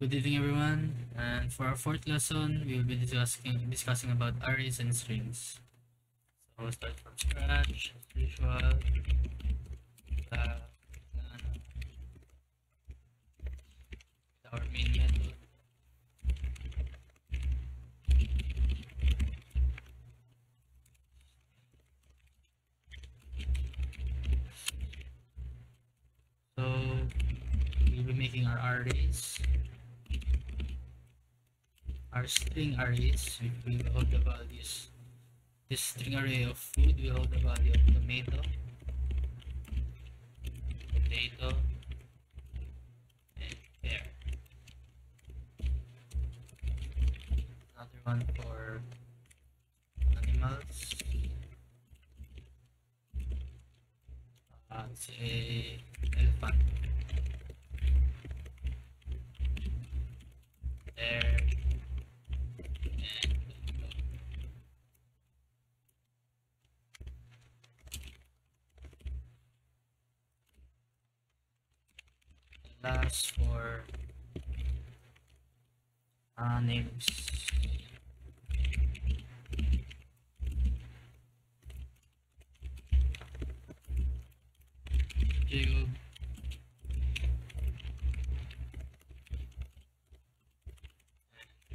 Good evening, everyone. And for our fourth lesson, we will be discussing about arrays and strings. So we'll start from scratch, as usual. Uh, our main method. So we'll be making our arrays, our string arrays. We will hold the values. This string array of food will hold the value of tomato, potato, and pear. Another one for animals. Say elephant. There. And last for names. Jacob.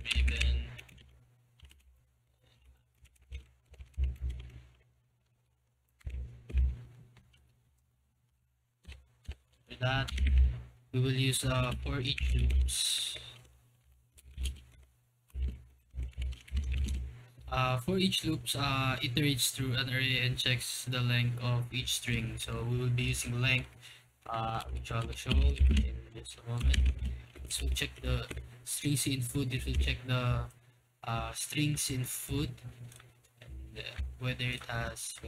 Raven. For that, we will use for each loops. For each loops, iterates through an array and checks the length of each string. So we will be using length, which I will show in just a moment. So check the strings in food. It will check the strings in food and whether it has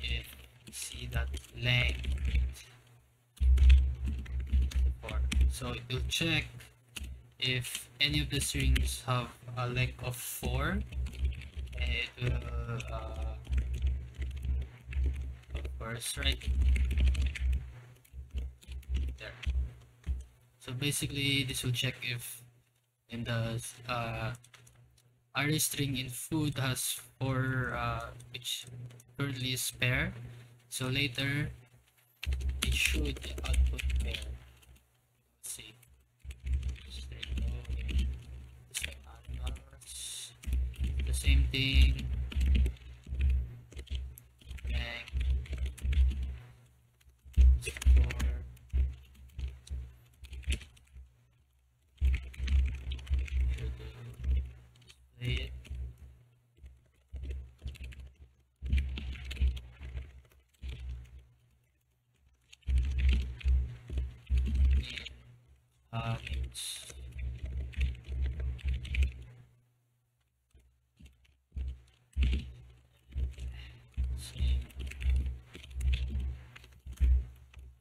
if see that length. So it will check if any of the strings have a length of 4, and it will of course right there. So basically this will check if in the array string in food has 4 which currently is pair, so later it should output pair. Let's see. The same thing.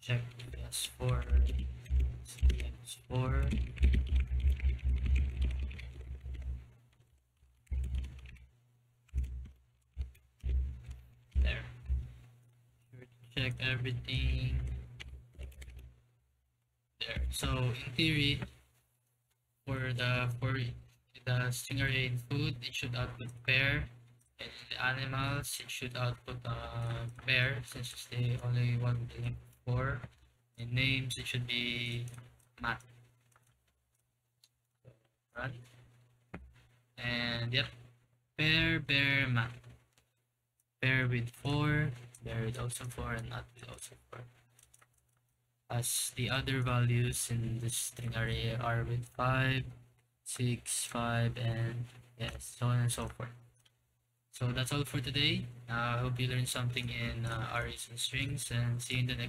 Check S4, S4. There. Check everything. There. So in theory, for the string array in food, it should output pair, and in the animals, it should output pair since they only want the link 4. In names, it should be mat. So, run. And yep, pair, mat. Pair with 4, pair with also 4, and not with also 4. As the other values in the string array are with 5, 6, 5, and yes, so on and so forth. So that's all for today. I hope you learned something in arrays and strings, and see you in the next